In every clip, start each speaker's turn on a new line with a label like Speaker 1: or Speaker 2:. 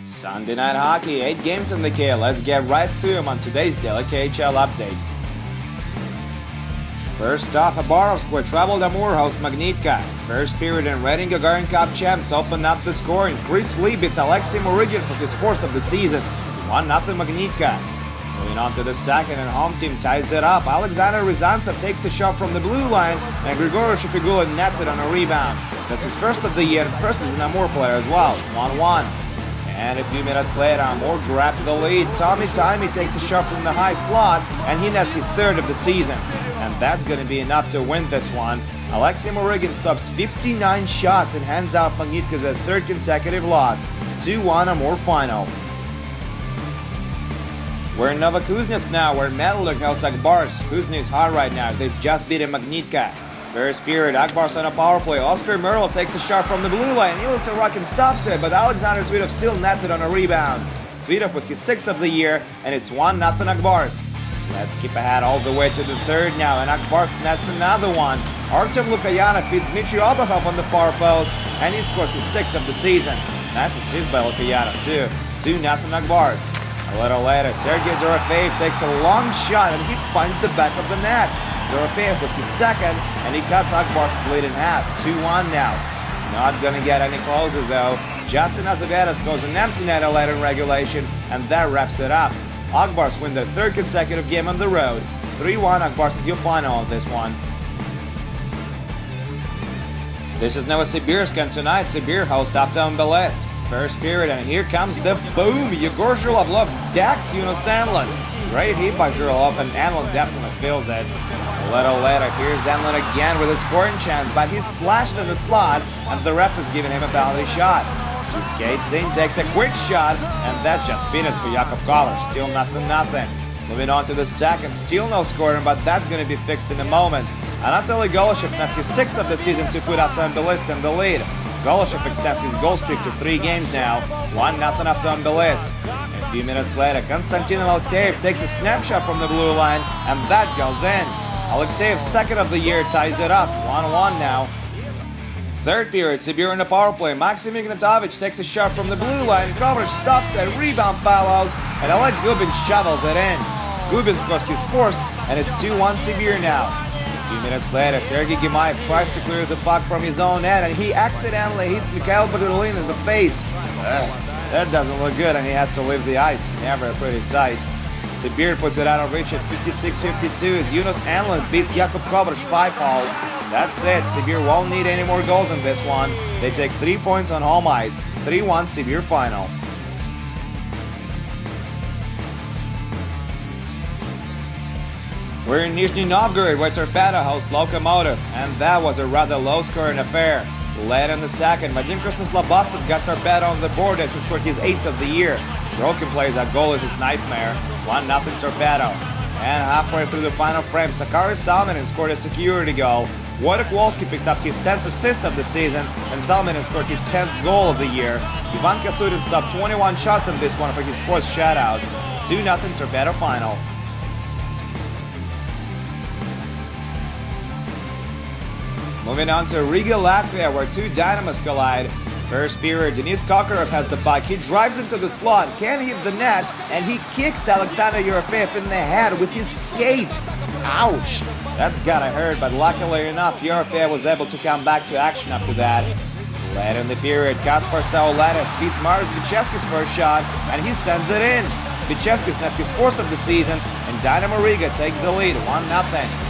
Speaker 1: Sunday Night Hockey, 8 games in the KHL. Let's get right to them on today's daily KHL update. First off, Habarovsk will travel to Moorhouse Magnitka. First period in Reading Gagarin Cup champs opened up the scoring. Chris Lee beats Alexei Murygin for his fourth of the season. 1-0 Magnitka. Moving on to the second, and home team ties it up. Alexander Ryazantsev takes a shot from the blue line, and Grigory Shefigulin nets it on a rebound. That's his first of the year, and first as an Amur player as well. 1-1. And a few minutes later, Amur grabs the lead. Tommy takes a shot from the high slot, and he nets his third of the season. And that's going to be enough to win this one. Alexei Murygin stops 59 shots and hands out Magnitka the third consecutive loss. 2-1 Amur final. We're in Novokuznetsk now, where Metalurg hosts Akbars. Kuzny is hot right now. They've just beaten Magnitka. First period, Akbars on a power play. Oscar Merlov takes a shot from the blue line. Ilya Sorokin stops it, but Alexander Svidov still nets it on a rebound. Svidov was his sixth of the year, and it's 1-0 Akbars. Let's skip ahead all the way to the third now, and Akbars nets another one. Artem Lukayanov feeds Dmitry Obakhov on the far post, and he scores his sixth of the season. Nice assist by Lukayanov too. 2-0 Akbars. A little later, Sergei Dorofeyev takes a long shot, and he finds the back of the net. Dorofeyev was his second, and he cuts Akbars' lead in half. 2-1 now. Not gonna get any closer though. Justin Azavedas scores an empty netter later in regulation, and that wraps it up. Akbars win their third consecutive game on the road. 3-1, Akbars is your final on this one. This is Novosibirsk, and tonight Sibir hosts Avtomobilist. First period, and here comes the boom! Yegor Zhuravlov decks Yunus Enlund. Great hit by Zhuravlov, and Enlund definitely feels it. A little later, here's Enlund again with a scoring chance, but he's slashed in the slot, and the ref is giving him a penalty shot. He skates in, takes a quick shot, and that's just peanuts for Jakub Kolar. Still 0-0. Moving on to the second, still no scoring, but that's going to be fixed in a moment. Anatoly Goloshev nets his sixth of the season to put Avtomobilist in the lead. Goloshev extends his goal streak to 3 games now. 1-0 Avtomobilist. A few minutes later, Konstantin Alexeyev takes a snapshot from the blue line, and that goes in. Alexeyev's second of the year ties it up. 1-1 now. Third period, Sibir in the power play. Maxim Ignatovich takes a shot from the blue line. Kovrich stops it, rebound follows, and Oleg Gubin shovels it in. Gubin scores his fourth, and it's 2-1 Sibir now. A few minutes later, Sergei Gemaev tries to clear the puck from his own end, and he accidentally hits Mikhail Badurlin in the face. That doesn't look good, and he has to leave the ice. Never a pretty sight. Sibir puts it out of reach at 56-52 as Yunus Enlund beats Jakub Kovrich 5-all. That's it, Sibir won't need any more goals in this one. They take 3 points on home ice. 3-1 Sibir final. We're in Nizhny Novgorod, where Torpedo hosts Lokomotiv, and that was a rather low-scoring affair. Late in the second, Vadim Krasnoslobodtsev got Torpedo on the board as he scored his 8th of the year. Broken plays, that goal is his nightmare. 1-0 Torpedo. And halfway through the final frame, Sakari Salminin scored a security goal. Wojtek Wolski picked up his 10th assist of the season, and Salminin scored his 10th goal of the year. Ivan Kasutin stopped 21 shots on this one for his 4th shutout. 2-0 Torpedo final. Moving on to Riga, Latvia, where 2 Dynamos collide. First period, Denis Kokarov has the puck. He drives into the slot, can't hit the net, and he kicks Alexander Yorofeyev in the head with his skate. Ouch! That's gotta hurt, but luckily enough, Yorofeyev was able to come back to action after that. Later in the period, Kaspar Saulatis feeds Marius Bichevsky's first shot, and he sends it in. Bichevsky nets his 4th of the season, and Dynamo Riga take the lead, 1-0.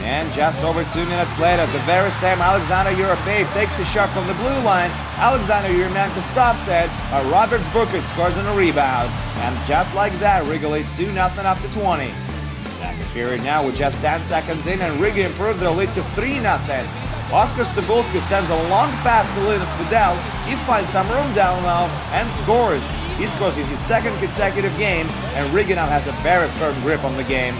Speaker 1: And just over 2 minutes later, the very same Alexander Yorofeyev takes a shot from the blue line. Alexander Yermenko stops it, but Robert Zburkut scores on a rebound. And just like that, Riga lead 2-0 after 20. Second period now with just 10 seconds in, and Riga improved their lead to 3-0. Oskar Cebulski sends a long pass to Linus Vidal. He finds some room down low and scores. He scores in his 2nd consecutive game, and Riga now has a very firm grip on the game.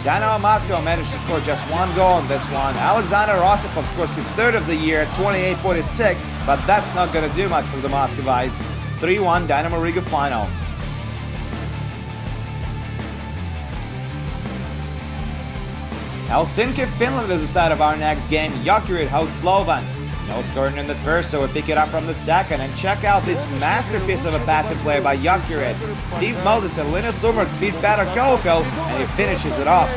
Speaker 1: Dynamo Moscow managed to score just 1 goal in this one. Alexander Osipov scores his 3rd of the year at 28-46, but that's not going to do much for the Muscovites. 3-1 Dynamo Riga final. Helsinki, Finland is the side of our next game. Jokerit hosts Slovan. No scoring in the first, so we pick it up from the second, and check out this masterpiece of a passing play by Jokerit. Steve Moses and Linus Summer feed better Koko, and he finishes it off.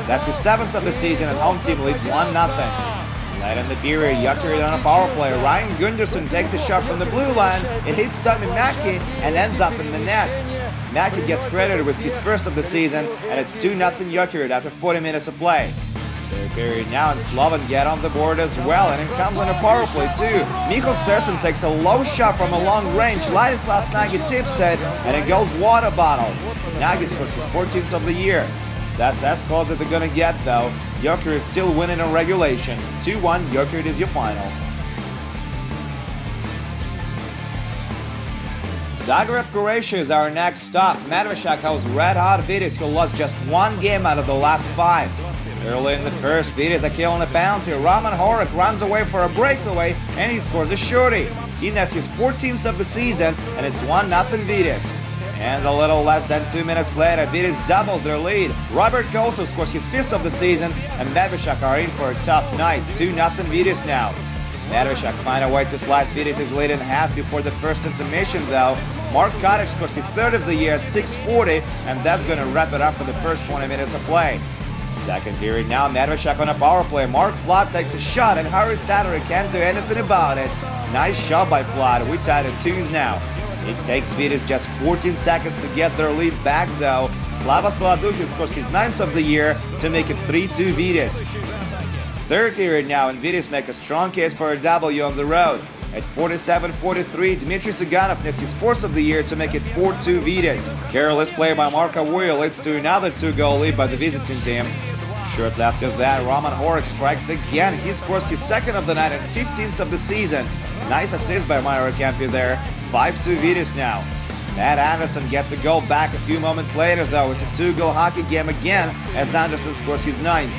Speaker 1: That's his 7th of the season, and home team leads 1-0. Late in the period, Jokerit on a power play. Ryan Gunderson takes a shot from the blue line. It hits Tommy Mackey and ends up in the net. Mackey gets credited with his first of the season, and it's 2-0 Jokerit after 40 minutes of play. Third period now, and Slovan get on the board as well, and it comes on a power play too. Mikkel Sersen takes a low shot from a long range. Ladislav Nagy tips it, and it goes water bottle. Nagy scores his 14th of the year. That's as close as they're gonna get though. Jokerit still winning in regulation. 2-1, Jokerit is your final. Zagreb, Croatia is our next stop. Medvešak hosts red-hot Vitis, who lost just 1 game out of the last 5. Early in the first, Vitis are killing a penalty. Roman Horek runs away for a breakaway, and he scores a shorty. He nets his 14th of the season, and it's 1-0 Vitis. And a little less than 2 minutes later, Vitis doubled their lead. Robert Koso scores his 5th of the season, and Medvešak are in for a tough night. 2-0 Vitis now. Medvešak find a way to slice Vitis' lead in half before the first intermission though. Mark Kotić scores his 3rd of the year at 6:40, and that's going to wrap it up for the first 20 minutes of play. Second period now, Medvešak on a power play. Mark Flood takes a shot, and Harry Sattery can't do anything about it. Nice shot by Flood. We tied at 2s now. It takes Vitis just 14 seconds to get their lead back though. Slava Sladukin scores his 9th of the year to make it 3-2 Vitis. Third period now, and Vitis make a strong case for a W on the road. At 47-43, Dmitry Tsiganov nets his 4th of the year to make it 4-2 Vitis. Careless play by Marko Vujo leads to another 2-goal lead by the visiting team. Shortly after that, Roman Horek strikes again. He scores his 2nd of the night and 15th of the season. Nice assist by Myra Kempe there. It's 5-2 Vitis now. Matt Anderson gets a goal back a few moments later though. It's a 2-goal hockey game again as Anderson scores his 9th.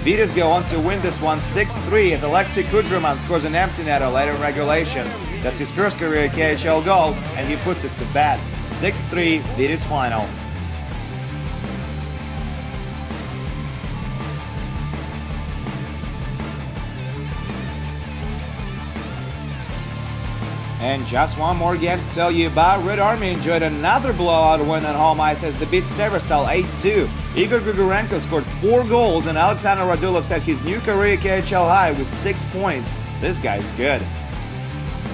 Speaker 1: Vitis go on to win this one 6-3 as Alexei Kudryman scores an empty netter later in regulation. That's his first career KHL goal, and he puts it to bed. 6-3, Vitis final. And just one more game to tell you about. Red Army enjoyed another blowout win on home ice as they beat Severstal 8-2. Igor Grigorenko scored 4 goals, and Alexander Radulov set his new career KHL high with 6 points. This guy's good.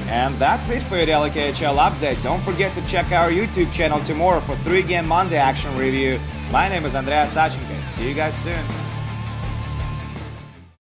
Speaker 1: And that's it for your daily KHL update. Don't forget to check our YouTube channel tomorrow for 3-game Monday action review. My name is Andreas Sachenko. See you guys soon.